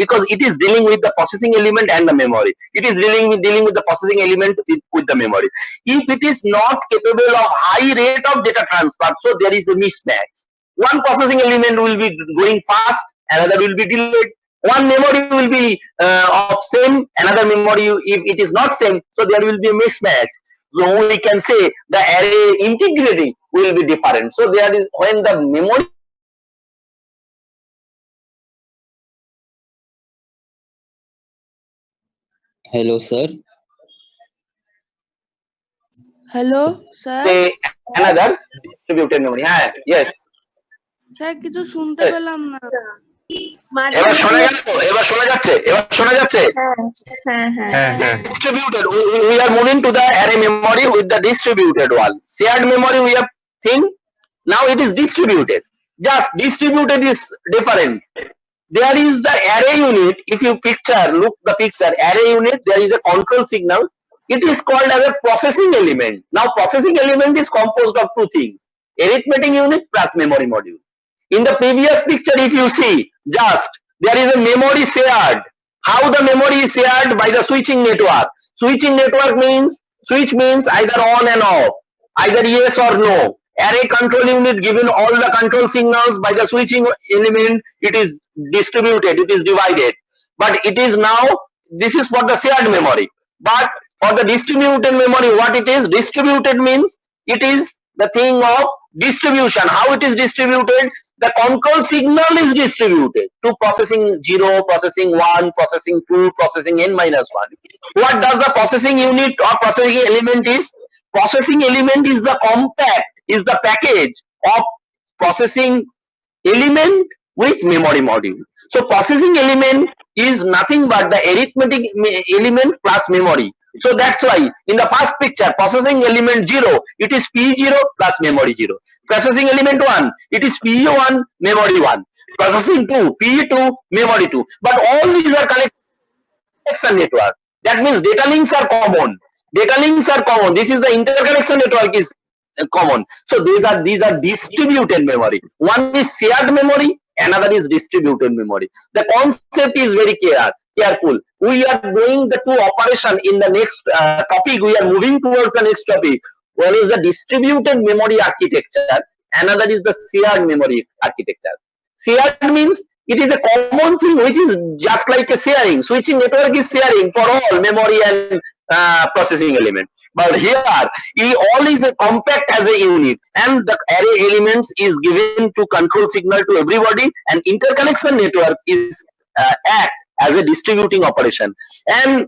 because it is dealing with the processing element and the memory. It is dealing with the processing element with the memory. If it is not capable of high rate of data transfer, so there is a mismatch. One processing element will be going fast, another will be delayed. One memory will be of same, another memory, if it is not same, so there will be a mismatch. So we can say the array integrity will be different. So there is, when the memory Hello, sir. Hello sir, say another distributed memory. Yes. Sir কিছু শুনতে পেলাম না। এবার শোনা গেল? এবার শোনা যাচ্ছে? এবার শোনা যাচ্ছে? হ্যাঁ Distributed. We are moving to the array memory with the distributed one. Shared memory we have seen. Now it is distributed. Just distributed is different. There is the array unit. If you look the picture, array unit, there is a control signal. It is called as a processing element. Now processing element is composed of two things: arithmetic unit plus memory module. In the previous picture, if you see, just there is a memory shared. How the memory is shared? By the switching network. Switching network means, switch means either on and off, either yes or no. Array control unit given all the control signals by the switching element, it is distributed, it is divided. But it is now, this is for the shared memory. But for the distributed memory, what it is? Distributed means it is the thing of distribution. How it is distributed? The control signal is distributed to processing 0, processing 1, processing 2, processing n minus 1. What does the processing unit or processing element is? Processing element is the compact, is the package of processing element with memory module. So processing element is nothing but the arithmetic element plus memory. So that's why in the first picture, processing element 0, it is P0 plus memory 0. Processing element 1, it is P1, memory 1. Processing 2, P2, memory 2. But all these are connection network. That means data links are common. Data links are common. This is the interconnection network is common. So these are distributed memory. One is shared memory, another is distributed memory. The concept is very careful. We are doing the two operation in the next topic. We are moving towards the next topic. One is the distributed memory architecture, another is the shared memory architecture. Shared means it is a common thing which is just like a sharing. Switching network is sharing for all memory and processing element. But here, all is a compact as a unit, and the array elements is given to control signal to everybody, and interconnection network is act as a distributing operation, and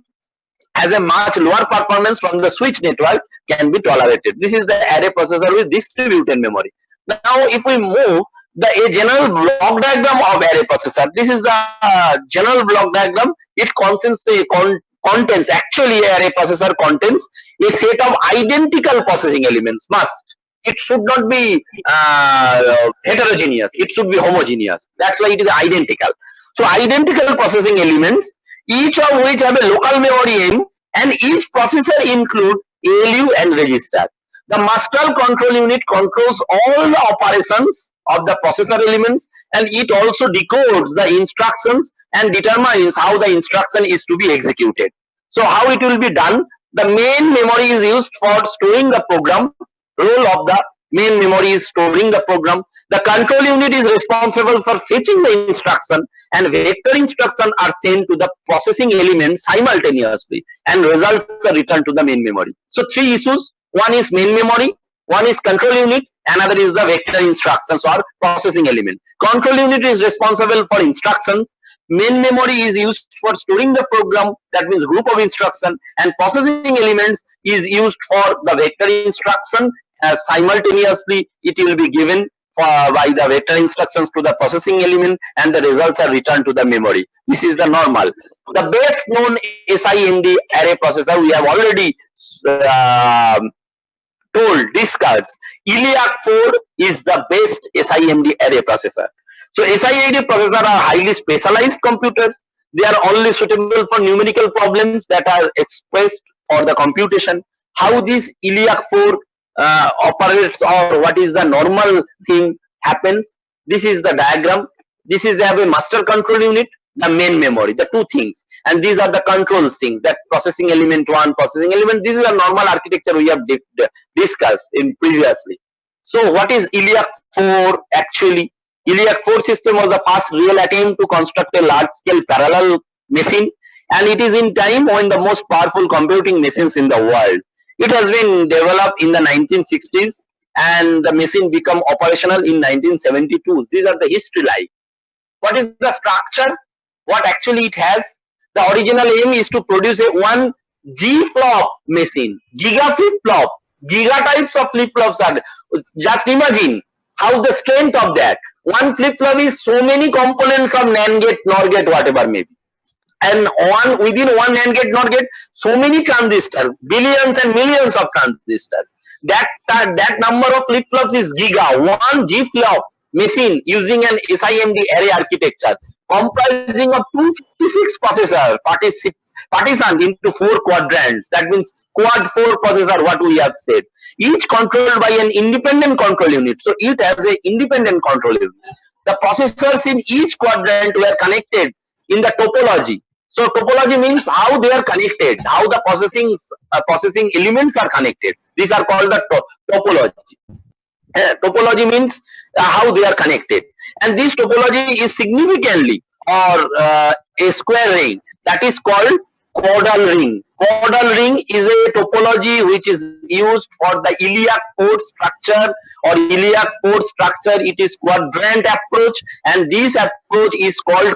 has a much lower performance from the switch network can be tolerated. This is the array processor with distributed memory. Now, if we move a general block diagram of array processor, this is the general block diagram. It contains actually array processor contains a set of identical processing elements. It should not be heterogeneous. It should be homogeneous. That's why it is identical. So identical processing elements, each of which have a local memory M, and each processor include ALU and register. The master control unit controls all the operations of the processor elements, and it also decodes the instructions and determines how the instruction is to be executed. So how it will be done? The main memory is used for storing the program. Role of the main memory is storing the program. The control unit is responsible for fetching the instruction, and vector instructions are sent to the processing element simultaneously, and results are returned to the main memory. So three issues: one is main memory, one is control unit, another is the vector instructions or processing element. Control unit is responsible for instructions. Main memory is used for storing the program, that means group of instruction, and processing elements is used for the vector instruction. Simultaneously it will be given by the vector instructions to the processing element, and the results are returned to the memory. This is the normal. The best known SIMD array processor we have already discussed. ILIAC 4 is the best SIMD array processor. So SIMD processors are highly specialized computers. They are only suitable for numerical problems that are expressed for the computation. How this ILIAC 4 operates, or what is the normal thing happens. This is the diagram. This is a master control unit. the main memory, the two things, and these are the controls things, that processing element 1, processing element. This is a normal architecture we have discussed in previously. So what is ILIAC 4 actually? ILIAC 4 system was the first real attempt to construct a large scale parallel machine, and it is in time when the most powerful computing machines in the world. It has been developed in the 1960s and the machine became operational in 1972. These are the history life. What is the structure? What actually it has? The original aim is to produce a 1 G-flop machine, giga flip-flop, giga types of flip-flops are. Just imagine how the strength of that. One flip-flop is so many components of NAND gate, NOR gate, whatever maybe. And within one NAND gate, NOR gate, so many transistors, billions and millions of transistors. That number of flip-flops is giga. 1 G-flop machine using an SIMD array architecture comprising of 256 processors partitioned into 4 quadrants. That means quad 4 processor, what we have said. Each controlled by an independent control unit. So it has an independent control unit. The processors in each quadrant were connected in the topology. So topology means how they are connected, how the processing elements are connected. These are called the topology. Topology means how they are connected, and this topology is significantly or a square ring that is called caudal ring. Caudal ring is a topology which is used for the ILIAC 4 structure or ILIAC 4 structure. It is quadrant approach, and this approach is called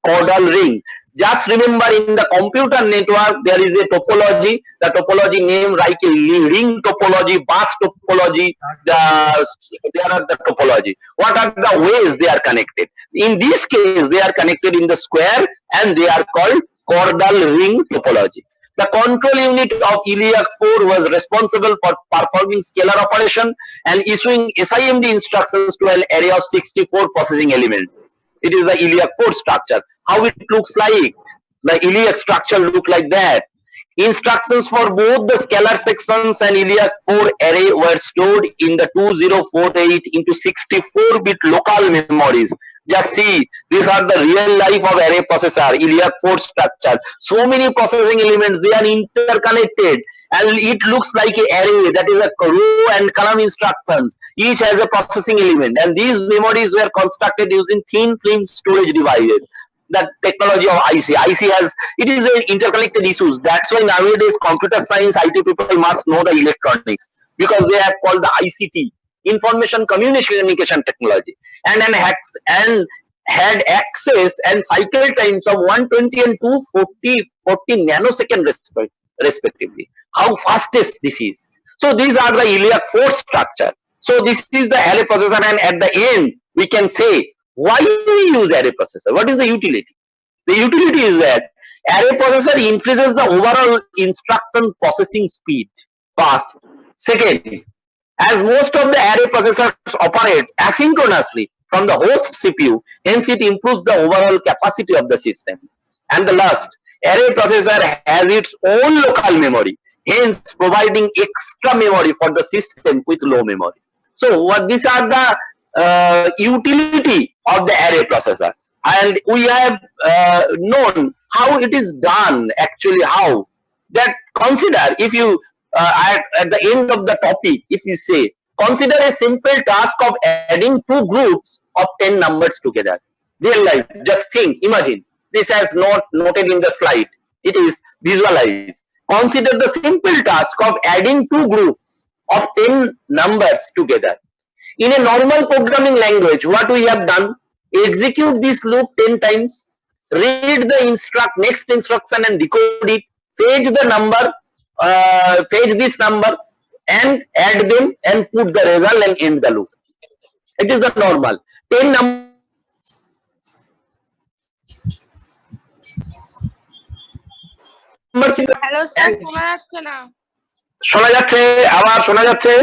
caudal ring. Just remember, in the computer network there is a topology. The topology name like a ring topology, bus topology. There are the topology. What are the ways they are connected? In this case, they are connected in the square, and they are called caudal ring topology. The control unit of ILIAC 4 was responsible for performing scalar operation and issuing SIMD instructions to an array of 64 processing elements. It is the ILIAC 4 structure. How it looks like? The ILIAC structure look like that. Instructions for both the scalar sections and ILIAC 4 array were stored in the 2048 into 64-bit local memories. Just see, these are the real life of array processor, ILIAC 4 structure. So many processing elements, they are interconnected, and it looks like an array, that is a row and column instructions. Each has a processing element, and these memories were constructed using thin film storage devices. The technology of IC has, it is an interconnected issues. That's why nowadays computer science IT people must know the electronics, because they have called the ICT, information communication technology, and had access and cycle times of 120 and 240 nanosecond respectively. How fastest this is. So these are the ILIAC 4 structure. So this is the array processor, and at the end we can say, why do we use array processor? What is the utility? The utility is that array processor increases the overall instruction processing speed fast. Second, as most of the array processors operate asynchronously from the host CPU, hence it improves the overall capacity of the system. And the last, array processor has its own local memory, hence providing extra memory for the system with low memory. So what these are the utility of the array processor, and we have known how it is done actually. How that, consider, if you at the end of the topic, if you say, consider a simple task of adding 2 groups of 10 numbers together. Real life, just think, imagine, this has not noted in the slide, it is visualized. Consider the simple task of adding 2 groups of 10 numbers together. In a normal programming language, what we have done, execute this loop 10 times, read the next instruction and decode it, fetch the number, fetch this number and add them and put the result and end the loop. It is the normal 10 numbers. Hello sir, শোনা যাচ্ছে না। শোনা যাচ্ছে, আবার শোনা যাচ্ছে,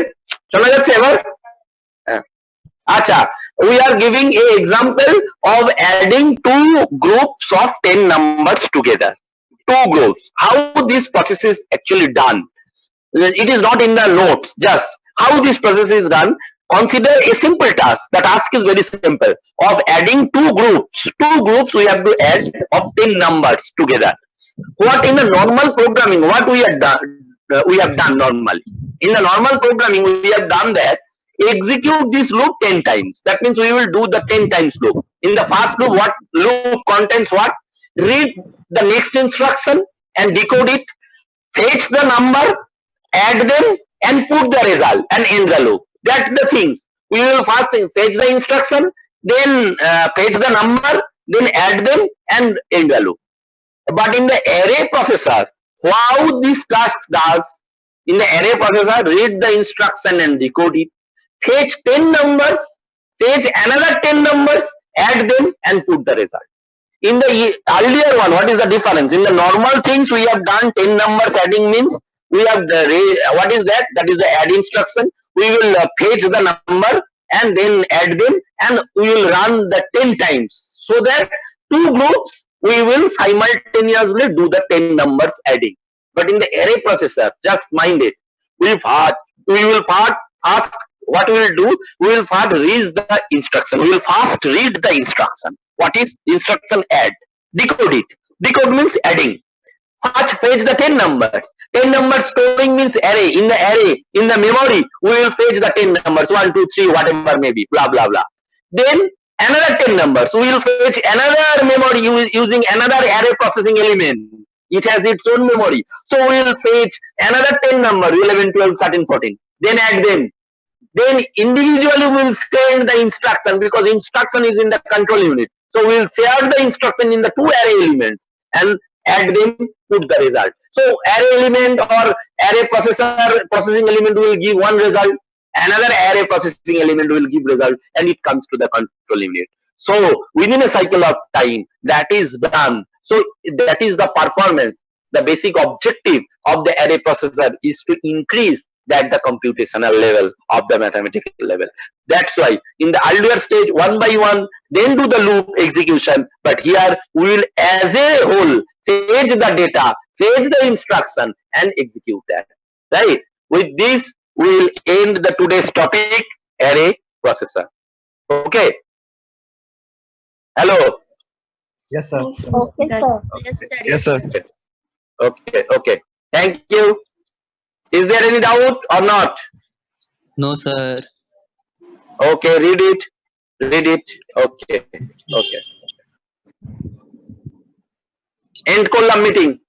শোনা যাচ্ছে এবার? Acha, we are giving a example of adding 2 groups of 10 numbers together. 2 groups. How this process is actually done? It is not in the notes. Just how this process is done. consider a simple task. The task is very simple, of adding two groups. Two groups we have to add of 10 numbers together. What in the normal programming, what we have done normally. In the normal programming, we have done that execute this loop 10 times. That means we will do the 10 times loop. In the first loop, what loop contains what? Read the next instruction and decode it, fetch the number, add them, and put the result and end the loop. That's the things. We will first fetch the instruction, then fetch the number, then add them and end the loop. But in the array processor, how this task does, in the array processor, read the instruction and decode it, fetch 10 numbers, fetch another 10 numbers, add them and put the result. In the earlier one, what is the difference? In the normal things, we have done 10 numbers adding means, we have what is that? That is the add instruction. We will fetch the number and then add them, and we will run the 10 times, so that two groups we will simultaneously do the 10 numbers adding. But in the array processor, just mind it, we will first ask what we will do. We will first read the instruction. We will first read the instruction. What is instruction? Add. Decode it. Decode means adding. First fetch the 10 numbers. 10 numbers storing means array. In the array, in the memory, we will fetch the 10 numbers. 1, 2, 3, whatever may be. Blah, blah, blah. Then another 10 numbers. We will fetch another memory using another array processing element. It has its own memory. So we will fetch another 10 number, 11, 12, 13, 14. Then add them. Then individually we will send the instruction, because instruction is in the control unit. So we will share the instruction in the two array elements and add them, put the result. So array element or array processing element will give one result. Another array processing element will give result, and it comes to the control unit. So within a cycle of time, that is done. So that is the performance. The basic objective of the array processor is to increase that the computational level of the mathematical level. That's why in the earlier stage, one by one, then do the loop execution. But here we will as a whole fetch the data, fetch the instruction, and execute that. Right? With this, we will end the today's topic, array processor. Okay. Hello. Yes, sir. Okay, sir. Yes, sir. Yes, sir. Okay. Okay. Thank you. Is there any doubt or not? No, sir. Okay, read it. Read it. Okay. Okay. End করলাম meeting.